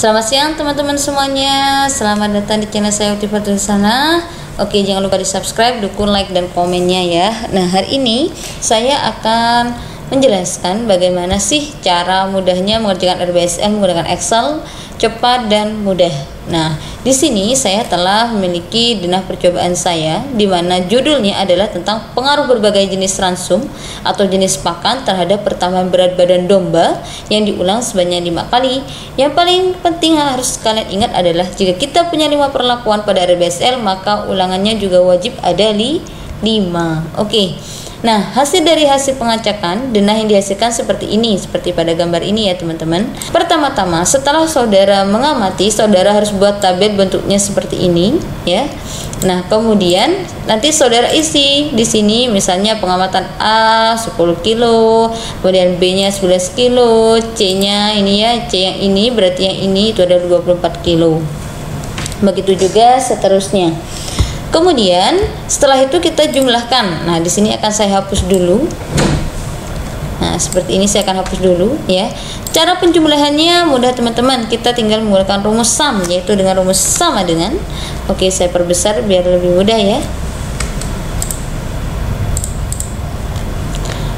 Selamat siang teman-teman semuanya. Selamat datang di channel saya Uti Fadlisana. Oke, jangan lupa di subscribe, dukung, like, dan komennya ya. Nah, hari ini saya akan menjelaskan bagaimana sih cara mudahnya mengerjakan RBSL menggunakan Excel, cepat dan mudah. Nah, di sini saya telah memiliki denah percobaan saya, di mana judulnya adalah tentang pengaruh berbagai jenis ransum atau jenis pakan terhadap pertambahan berat badan domba yang diulang sebanyak 5 kali. Yang paling penting harus kalian ingat adalah jika kita punya 5 perlakuan pada RBSL, maka ulangannya juga wajib ada 5. Oke. Nah, hasil dari hasil pengacakan denah yang dihasilkan seperti ini, seperti pada gambar ini ya teman-teman. Pertama-tama, setelah saudara mengamati, saudara harus buat tabel bentuknya seperti ini ya. Nah, kemudian nanti saudara isi di sini misalnya pengamatan A 10 kilo, kemudian B-nya 11 kilo, C-nya ini ya, C yang ini berarti yang ini itu ada 24 kilo. Begitu juga seterusnya. Kemudian setelah itu kita jumlahkan. Nah, di sini akan saya hapus dulu. Nah, seperti ini saya akan hapus dulu ya. Cara penjumlahannya mudah teman-teman. Kita tinggal menggunakan rumus sum, yaitu dengan rumus sama dengan. Oke, saya perbesar biar lebih mudah ya.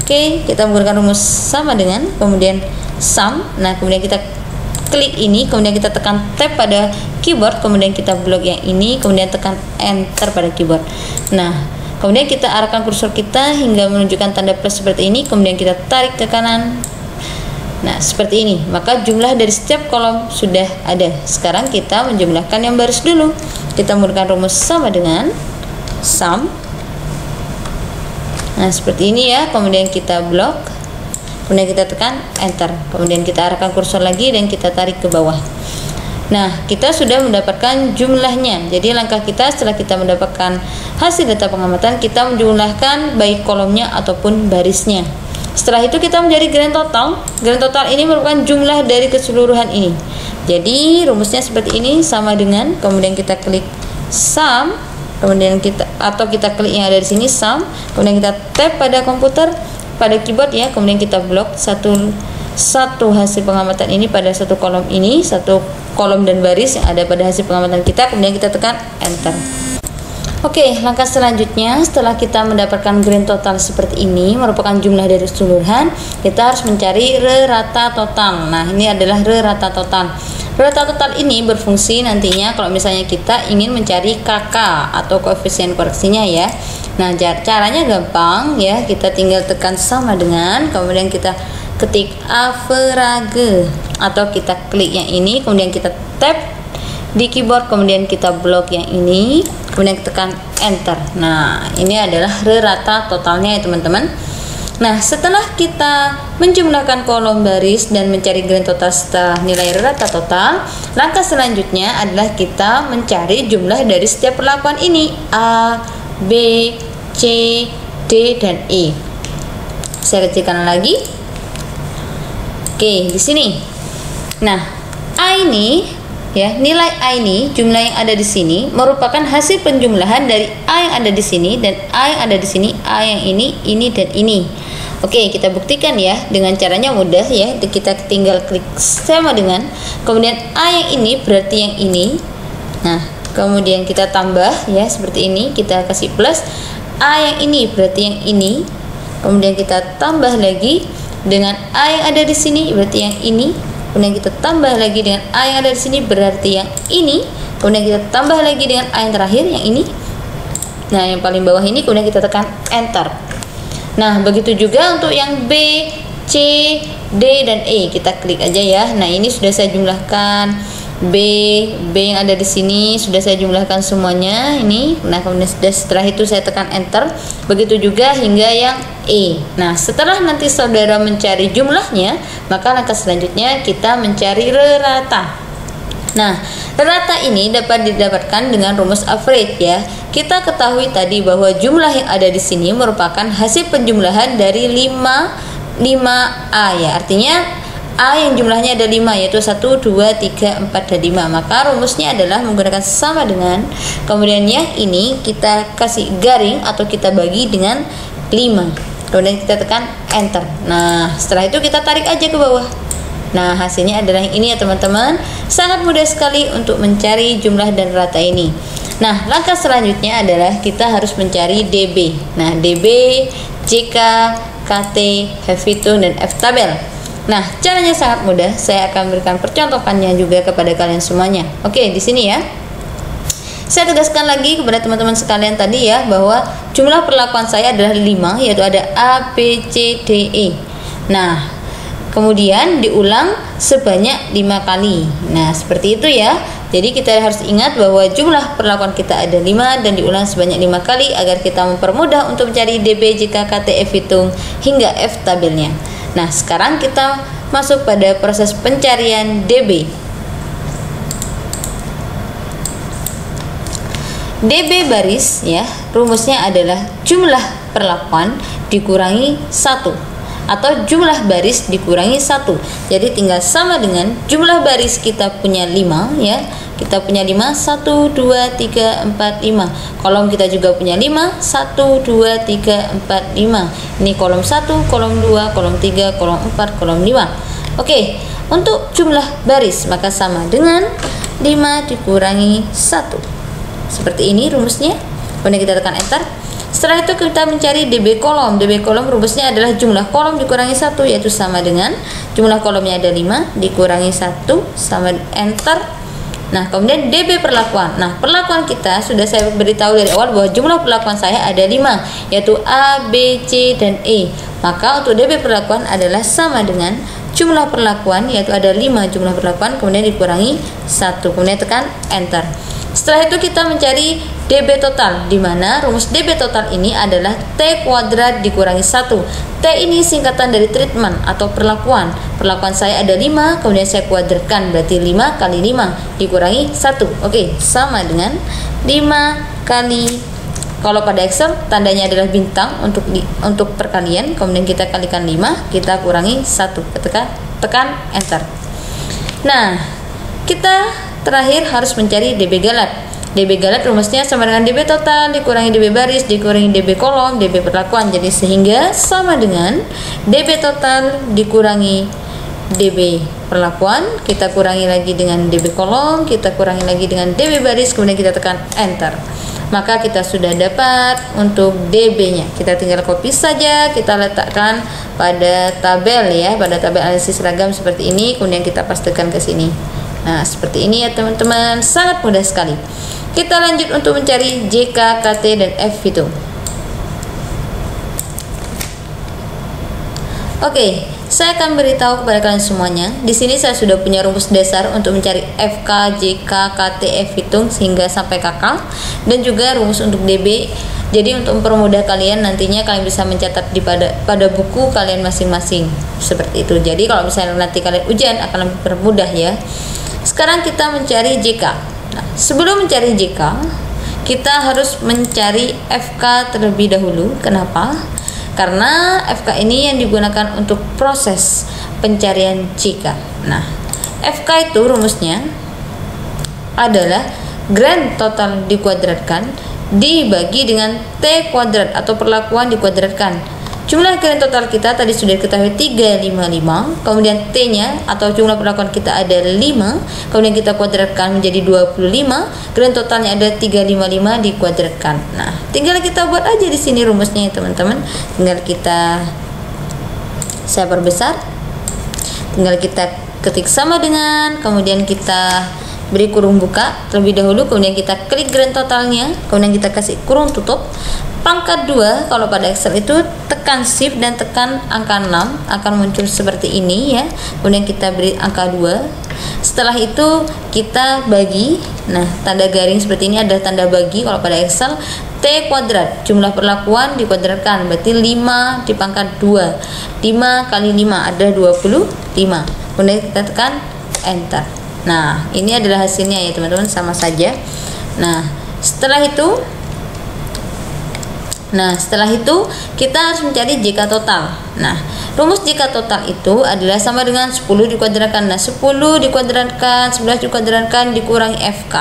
Oke, kita menggunakan rumus sama dengan, kemudian sum. Nah, kemudian kita klik ini, kemudian kita tekan tab pada keyboard, kemudian kita blok yang ini, kemudian tekan enter pada keyboard. Nah, kemudian kita arahkan kursor kita hingga menunjukkan tanda plus seperti ini, kemudian kita tarik ke kanan. Nah, seperti ini. Maka jumlah dari setiap kolom sudah ada. Sekarang kita menjumlahkan yang baris dulu. Kita menggunakan rumus sama dengan sum. Nah, seperti ini ya. Kemudian kita blok. Kemudian kita tekan enter, kemudian kita arahkan kursor lagi dan kita tarik ke bawah. Nah, kita sudah mendapatkan jumlahnya. Jadi langkah kita setelah kita mendapatkan hasil data pengamatan, kita menjumlahkan baik kolomnya ataupun barisnya. Setelah itu kita mencari grand total. Grand total ini merupakan jumlah dari keseluruhan ini. Jadi rumusnya seperti ini, sama dengan, kemudian kita klik sum, kemudian kita klik yang ada di sini sum, kemudian kita tab pada komputer, pada keyboard ya, kemudian kita blok satu hasil pengamatan ini pada satu kolom ini, satu kolom dan baris yang ada pada hasil pengamatan kita, kemudian kita tekan enter. Oke, langkah selanjutnya setelah kita mendapatkan grand total seperti ini, merupakan jumlah dari keseluruhan, kita harus mencari rata total. Nah, ini adalah rata total. Rata total ini berfungsi nantinya kalau misalnya kita ingin mencari KK atau koefisien koreksinya ya. Nah, caranya gampang ya, kita tinggal tekan sama dengan, kemudian kita ketik average atau kita klik yang ini, kemudian kita tab di keyboard, kemudian kita blok yang ini, kemudian tekan enter. Nah, ini adalah rata totalnya ya teman-teman. Nah, setelah kita menjumlahkan kolom baris dan mencari grand total setelah nilai rata total, langkah selanjutnya adalah kita mencari jumlah dari setiap perlakuan ini, A, B, C, D, dan E. Saya kecilkan lagi. Oke, di sini. Nah, A ini ya, nilai A ini, jumlah yang ada di sini merupakan hasil penjumlahan dari A yang ada di sini dan A yang ada di sini, A yang ini dan ini. Oke, kita buktikan ya dengan caranya mudah ya. Kita tinggal klik sama dengan, kemudian A yang ini berarti yang ini. Nah, kemudian kita tambah ya seperti ini, kita kasih plus. A yang ini berarti yang ini. Kemudian kita tambah lagi dengan A yang ada di sini berarti yang ini. Kemudian kita tambah lagi dengan A yang ada di sini berarti yang ini. Kemudian kita tambah lagi dengan A yang terakhir yang ini. Nah, yang paling bawah ini, kemudian kita tekan enter. Nah, begitu juga untuk yang B, C, D, dan E. Kita klik aja ya. Nah, ini sudah saya jumlahkan. B yang ada di sini sudah saya jumlahkan semuanya ini. Nah, kemudian setelah itu saya tekan enter. Begitu juga hingga yang E. Nah, setelah nanti saudara mencari jumlahnya, maka langkah selanjutnya kita mencari rata. Nah, rata ini dapat didapatkan dengan rumus average ya. Kita ketahui tadi bahwa jumlah yang ada di sini merupakan hasil penjumlahan dari 5A ya. Artinya A yang jumlahnya ada 5, yaitu 1, 2, 3, 4, dan 5. Maka rumusnya adalah menggunakan sama dengan, kemudian yang ini kita kasih garing atau kita bagi dengan 5. Kemudian kita tekan enter. Nah, setelah itu kita tarik aja ke bawah. Nah, hasilnya adalah yang ini ya teman-teman. Sangat mudah sekali untuk mencari jumlah dan rata ini. Nah, langkah selanjutnya adalah kita harus mencari DB. Nah, DB, JK, KT, F hitung, dan F tabel. Nah, caranya sangat mudah. Saya akan berikan percontohannya juga kepada kalian semuanya. Oke, di sini ya. Saya tegaskan lagi kepada teman-teman sekalian tadi ya, bahwa jumlah perlakuan saya adalah 5, yaitu ada A, B, C, D, E. Nah, kemudian diulang sebanyak 5 kali. Nah, seperti itu ya. Jadi kita harus ingat bahwa jumlah perlakuan kita ada 5 dan diulang sebanyak 5 kali agar kita mempermudah untuk mencari DB, JK, KT, F hitung hingga F tabelnya. Nah, sekarang kita masuk pada proses pencarian DB. DB baris ya, rumusnya adalah jumlah perlakuan dikurangi 1 atau jumlah baris dikurangi 1. Jadi tinggal sama dengan jumlah baris kita punya 5 ya. Kita punya 5, 1, 2, 3, 4, 5. Kolom kita juga punya 5, 1, 2, 3, 4, 5. Ini kolom 1, kolom 2, kolom 3, kolom 4, kolom 5. Oke, untuk jumlah baris maka sama dengan 5 dikurangi 1. Seperti ini rumusnya. Kemudian kita tekan enter. Setelah itu kita mencari DB kolom. DB kolom rumusnya adalah jumlah kolom dikurangi 1, yaitu sama dengan jumlah kolomnya ada 5 dikurangi 1 sama enter. Nah, kemudian DB perlakuan. Nah, perlakuan kita sudah saya beritahu dari awal bahwa jumlah perlakuan saya ada 5, yaitu A, B, C, dan E. Maka untuk DB perlakuan adalah sama dengan jumlah perlakuan, yaitu ada 5 jumlah perlakuan, kemudian dikurangi 1. Kemudian tekan enter. Setelah itu kita mencari DB total, di mana rumus DB total ini adalah T kuadrat dikurangi 1. T ini singkatan dari treatment atau perlakuan. Perlakuan saya ada 5, kemudian saya kuadratkan, berarti 5 kali 5 dikurangi 1. Oke, sama dengan 5 kali, kalau pada Excel tandanya adalah bintang untuk perkalian, kemudian kita kalikan 5, kita kurangi 1. Tekan enter. Nah, kita terakhir harus mencari DB galat. DB galat rumusnya sama dengan DB total dikurangi DB baris dikurangi DB kolom DB perlakuan. Jadi sehingga sama dengan DB total dikurangi DB perlakuan, kita kurangi lagi dengan DB kolom, kita kurangi lagi dengan DB baris, kemudian kita tekan enter. Maka kita sudah dapat untuk DB-nya. Kita tinggal copy saja, kita letakkan pada tabel ya, pada tabel analisis seragam seperti ini, kemudian kita pastekan ke sini. Nah, seperti ini ya teman-teman, sangat mudah sekali. Kita lanjut untuk mencari JK, KT, dan F hitung. Oke, saya akan beritahu kepada kalian semuanya. Di sini saya sudah punya rumus dasar untuk mencari FK, JK, KT, F hitung sehingga sampai KK, dan juga rumus untuk DB. Jadi untuk mempermudah kalian nantinya kalian bisa mencatat pada buku kalian masing-masing seperti itu. Jadi kalau misalnya nanti kalian ujian akan lebih permudah ya. Sekarang kita mencari JK. Nah, sebelum mencari JK, kita harus mencari FK terlebih dahulu. Kenapa? Karena FK ini yang digunakan untuk proses pencarian JK. Nah, FK itu rumusnya adalah grand total dikuadratkan dibagi dengan T kuadrat atau perlakuan dikuadratkan. Jumlah grand total kita tadi sudah diketahui 355, kemudian T-nya atau jumlah perlakuan kita ada 5, kemudian kita kuadratkan menjadi 25, grand totalnya ada 355 dikuadratkan. Nah, tinggal kita buat aja di sini rumusnya ya teman-teman. Tinggal saya perbesar. Tinggal kita ketik sama dengan, kemudian kita beri kurung buka terlebih dahulu, kemudian kita klik grand totalnya, kemudian kita kasih kurung tutup. Pangkat 2 kalau pada Excel itu tekan shift dan tekan angka 6 akan muncul seperti ini ya. Kemudian kita beri angka 2. Setelah itu kita bagi. Nah, tanda garing seperti ini adalah tanda bagi kalau pada Excel. T kuadrat jumlah perlakuan dikuadratkan, berarti 5 di pangkat 2. 5 kali 5 ada 25. Kemudian kita tekan enter. Nah, ini adalah hasilnya ya teman-teman, sama saja. Nah, setelah itu kita harus mencari JK total. Nah, rumus JK total itu adalah sama dengan 10 dikuadratkan. Nah, 10 dikuadratkan, 11 dikuadratkan dikurangi FK.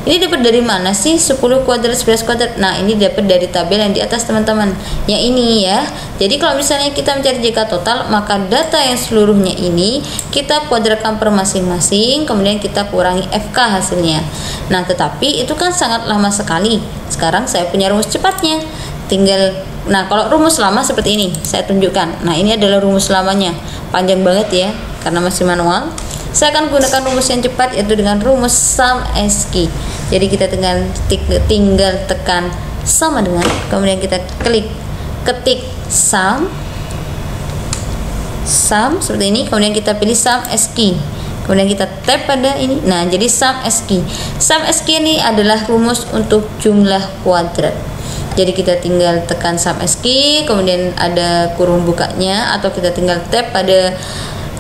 Ini dapat dari mana sih 10 kuadrat 11 kuadrat? Nah, ini dapat dari tabel yang di atas teman-teman. Yang ini ya. Jadi kalau misalnya kita mencari JK total, maka data yang seluruhnya ini kita kuadratkan per masing-masing, kemudian kita kurangi FK hasilnya. Nah, tetapi itu kan sangat lama sekali. Sekarang saya punya rumus cepatnya. Nah, kalau rumus lama seperti ini, saya tunjukkan. Nah, ini adalah rumus lamanya. Panjang banget ya, karena masih manual. Saya akan gunakan rumus yang cepat, yaitu dengan rumus sum SQ. Jadi kita tinggal tekan sama dengan, kemudian kita ketik sum seperti ini, kemudian kita pilih sum SQ. Kemudian kita tap pada ini. Nah, jadi sum SQ. Sum SQ ini adalah rumus untuk jumlah kuadrat. Jadi kita tinggal tekan sum SQ, kemudian ada kurung bukanya, atau kita tinggal tap pada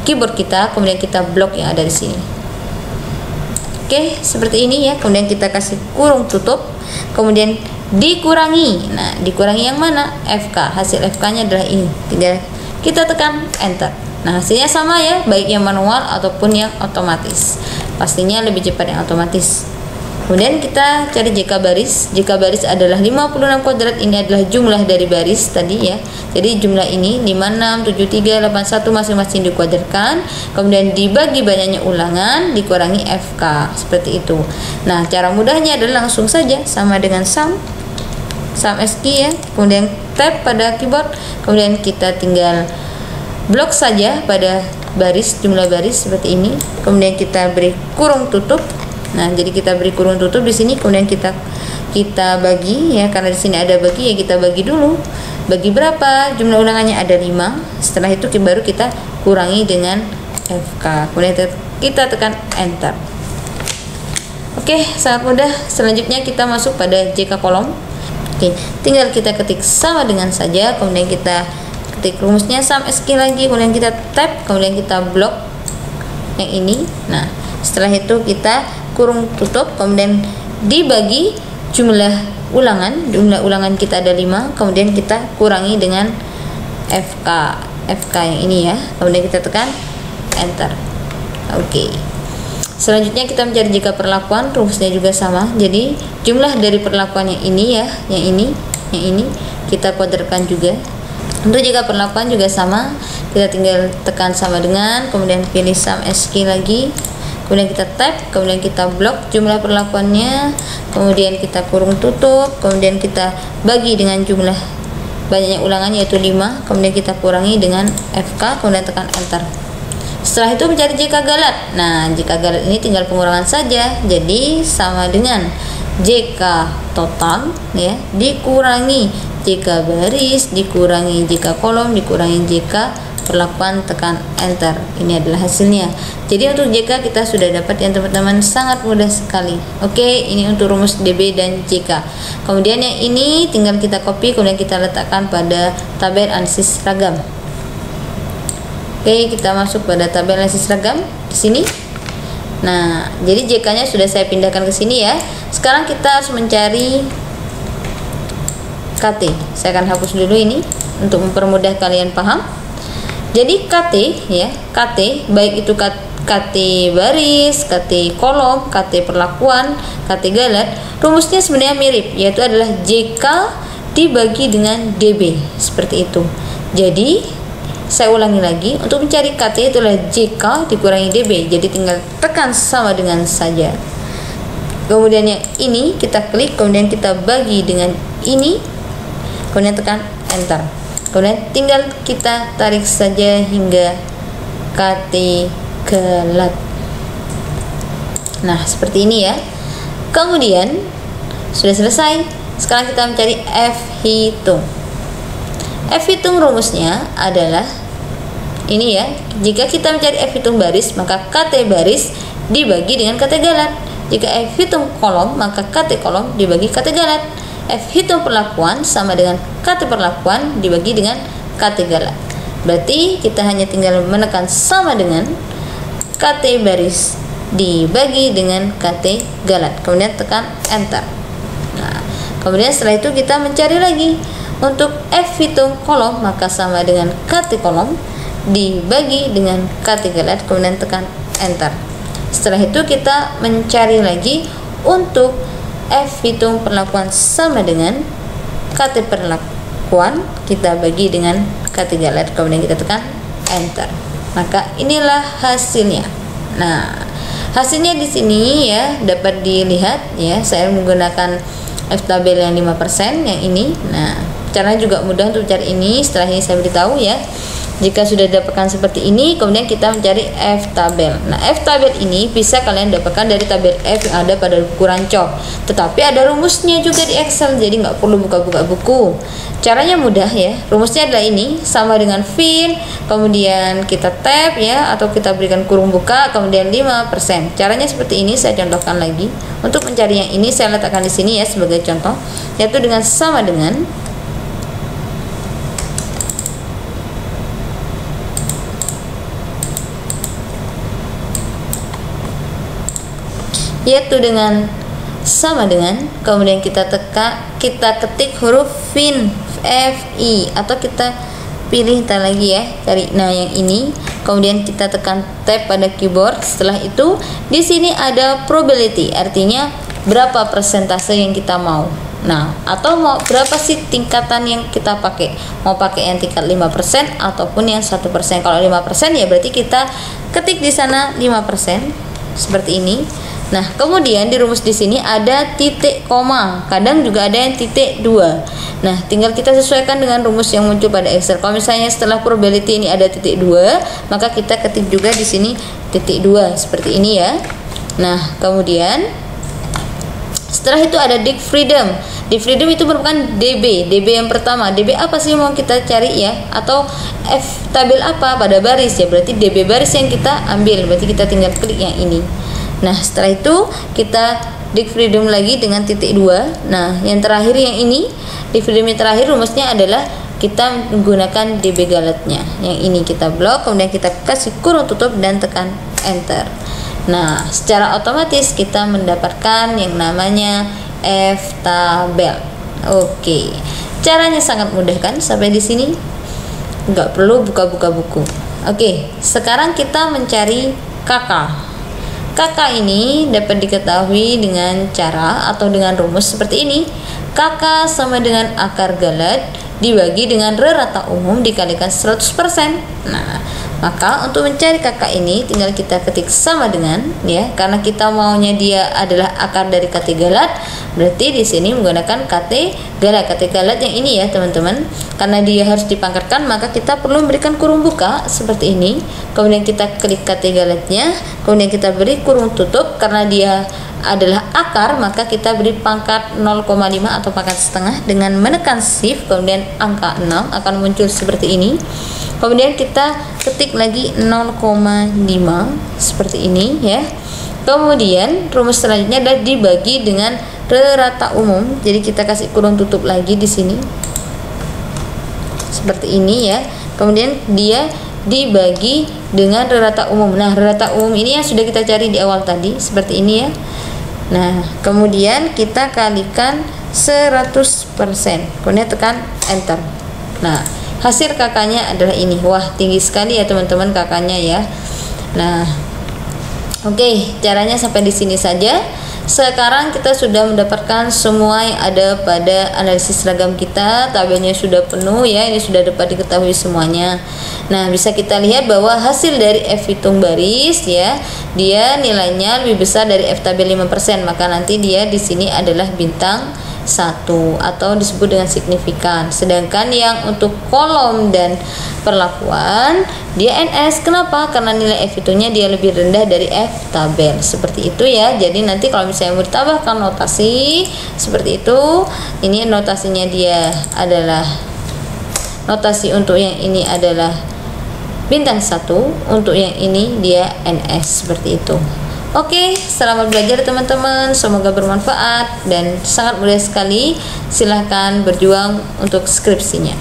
keyboard kita, kemudian kita blok yang ada di sini. Oke, seperti ini ya. Kemudian kita kasih kurung tutup, kemudian dikurangi. Nah, dikurangi yang mana? FK. Hasil FK-nya adalah ini. Tinggal kita tekan enter. Nah, hasilnya sama ya, baik yang manual ataupun yang otomatis. Pastinya lebih cepat yang otomatis. Kemudian kita cari JK baris. JK baris adalah 56 kuadrat. Ini adalah jumlah dari baris tadi ya. Jadi jumlah ini 56, 73, 81 masing-masing dikuadratkan. Kemudian dibagi banyaknya ulangan, dikurangi FK. Seperti itu. Nah, cara mudahnya adalah langsung saja sama dengan sum SQ ya. Kemudian tap pada keyboard. Kemudian kita tinggal blok saja pada baris, jumlah baris seperti ini. Kemudian kita beri kurung tutup. Nah, jadi kita beri kurung tutup di sini, kemudian kita bagi ya, karena di sini ada bagi ya, kita bagi dulu. Bagi berapa? Jumlah ulangannya ada 5. Setelah itu baru kita kurangi dengan FK. Kemudian kita tekan enter. Oke, sangat mudah. Selanjutnya kita masuk pada JK kolom. Oke, tinggal kita ketik sama dengan saja, kemudian kita ketik rumusnya sum SQ lagi, kemudian kita tap, kemudian kita blok yang ini. Nah, setelah itu kita kurung tutup, kemudian dibagi jumlah ulangan kita ada 5, kemudian kita kurangi dengan FK yang ini ya, kemudian kita tekan enter. Oke. Selanjutnya kita mencari JK perlakuan, rumusnya juga sama. Jadi jumlah dari perlakuan yang ini ya, yang ini kita kuadratkan juga. Untuk JK perlakuan juga sama, kita tinggal tekan sama dengan, kemudian pilih sum SQ lagi. Kemudian kita tap, kemudian kita blok jumlah perlakuannya, kemudian kita kurung tutup, kemudian kita bagi dengan jumlah banyaknya ulangannya yaitu 5, kemudian kita kurangi dengan FK, kemudian tekan enter. Setelah itu mencari JK galat. Nah, JK galat ini tinggal pengurangan saja, jadi sama dengan JK total ya, dikurangi JK baris, dikurangi JK kolom, dikurangi JK perlakuan, tekan enter. Ini adalah hasilnya. Jadi untuk JK kita sudah dapat ya teman-teman, sangat mudah sekali. Oke, ini untuk rumus DB dan JK. Kemudian yang ini tinggal kita copy, kemudian kita letakkan pada tabel analisis ragam. Oke, kita masuk pada tabel analisis ragam di sini. Nah, jadi JK-nya sudah saya pindahkan ke sini ya. Sekarang kita harus mencari KT. Saya akan hapus dulu ini untuk mempermudah kalian paham. Jadi KT ya, KT baik itu KT baris, KT kolom, KT perlakuan, KT galat, rumusnya sebenarnya mirip, yaitu adalah JK dibagi dengan DB, seperti itu. Jadi saya ulangi lagi, untuk mencari KT itu adalah JK dikurangi DB, jadi tinggal tekan sama dengan saja. Kemudian yang ini kita klik, kemudian kita bagi dengan ini, kemudian tekan enter. Kemudian tinggal kita tarik saja hingga KT galat. Nah, seperti ini ya. Kemudian sudah selesai. Sekarang kita mencari F hitung. F hitung rumusnya adalah ini ya. Jika kita mencari F hitung baris, maka KT baris dibagi dengan KT galat. Jika F hitung kolom, maka KT kolom dibagi KT galat. F hitung perlakuan sama dengan KT perlakuan dibagi dengan KT galat. Berarti kita hanya tinggal menekan sama dengan KT baris dibagi dengan KT galat, kemudian tekan enter. Nah, kemudian setelah itu kita mencari lagi untuk F hitung kolom, maka sama dengan KT kolom dibagi dengan KT galat, kemudian tekan enter. Setelah itu kita mencari lagi untuk F hitung perlakuan sama dengan KT perlakuan kita bagi dengan K3 LED, kemudian kita tekan enter. Maka inilah hasilnya. Nah, hasilnya di sini ya dapat dilihat ya, saya menggunakan F tabel yang 5% yang ini. Nah, caranya juga mudah untuk cari ini. Setelah ini saya beritahu ya. Jika sudah didapatkan seperti ini, kemudian kita mencari F tabel. Nah, F tabel ini bisa kalian dapatkan dari tabel F yang ada pada buku rancok. Tetapi ada rumusnya juga di Excel, jadi nggak perlu buka-buka buku. Caranya mudah ya. Rumusnya adalah ini, sama dengan fin, kemudian kita tab ya, atau kita berikan kurung buka, kemudian 5%. Caranya seperti ini, saya contohkan lagi. Untuk mencari yang ini, saya letakkan di sini ya sebagai contoh, yaitu dengan sama dengan sama dengan, kemudian kita ketik huruf fin FI, atau kita pilih lagi ya, cari nah yang ini, kemudian kita tekan tab pada keyboard. Setelah itu di sini ada probability, artinya berapa persentase yang kita mau. Nah, atau mau berapa sih tingkatan yang kita pakai, mau pakai yang tingkat 5% ataupun yang 1%. Kalau 5% ya berarti kita ketik di sana 5% seperti ini. Nah, kemudian di rumus di sini ada titik koma, kadang juga ada yang titik 2. Nah, tinggal kita sesuaikan dengan rumus yang muncul pada Excel. Kalau misalnya setelah probability ini ada titik 2, maka kita ketik juga di sini titik 2 seperti ini ya. Nah, kemudian setelah itu ada dig freedom. Dig freedom itu merupakan DB yang pertama. DB apa sih mau kita cari ya? Atau F tabel apa pada baris ya? Berarti DB baris yang kita ambil. Berarti kita tinggal klik yang ini. Nah, setelah itu kita dig freedom lagi dengan titik 2. Nah, yang terakhir yang ini, dig freedom yang terakhir rumusnya adalah kita menggunakan DB galetnya. Yang ini kita blok, kemudian kita kasih kurung tutup dan tekan enter. Nah, secara otomatis kita mendapatkan yang namanya F tabel. Oke. Caranya sangat mudah kan sampai di sini? Nggak perlu buka-buka buku. Oke, sekarang kita mencari KK. KK ini dapat diketahui dengan cara atau dengan rumus seperti ini. KK sama dengan akar galet dibagi dengan rata umum dikalikan 100%. Nah, maka untuk mencari KK ini tinggal kita ketik sama dengan ya, karena kita maunya dia adalah akar dari KT galet, berarti di sini menggunakan KT galet. KT galet yang ini ya teman-teman, karena dia harus dipangkatkan maka kita perlu memberikan kurung buka seperti ini, kemudian kita klik KT galetnya, kemudian kita beri kurung tutup. Karena dia adalah akar maka kita beri pangkat 0,5 atau pangkat setengah dengan menekan shift, kemudian angka 6 akan muncul seperti ini. Kemudian kita ketik lagi 0,5 seperti ini ya. Kemudian rumus selanjutnya adalah dibagi dengan rata umum. Jadi kita kasih kurung tutup lagi di sini seperti ini ya. Kemudian dia dibagi dengan rata umum. Nah, rata umum ini yang sudah kita cari di awal tadi seperti ini ya. Nah, kemudian kita kalikan 100%, kemudian tekan enter. Nah, hasil kakaknya adalah ini. Wah, tinggi sekali ya teman-teman kakaknya ya. Nah, oke, caranya sampai di sini saja. Sekarang kita sudah mendapatkan semua yang ada pada analisis seragam kita. Tabelnya sudah penuh ya, ini sudah dapat diketahui semuanya. Nah, bisa kita lihat bahwa hasil dari F hitung baris ya, dia nilainya lebih besar dari F tabel 5%, maka nanti dia di sini adalah bintang 1 atau disebut dengan signifikan. Sedangkan yang untuk kolom dan perlakuan dia NS. Kenapa? Karena nilai F hitungnya dia lebih rendah dari F tabel. Seperti itu ya. Jadi nanti kalau misalnya mau ditambahkan notasi seperti itu, ini notasinya dia adalah, notasi untuk yang ini adalah bintang 1, untuk yang ini dia NS seperti itu. Oke, selamat belajar teman-teman, semoga bermanfaat dan sangat mudah sekali. Silahkan berjuang untuk skripsinya.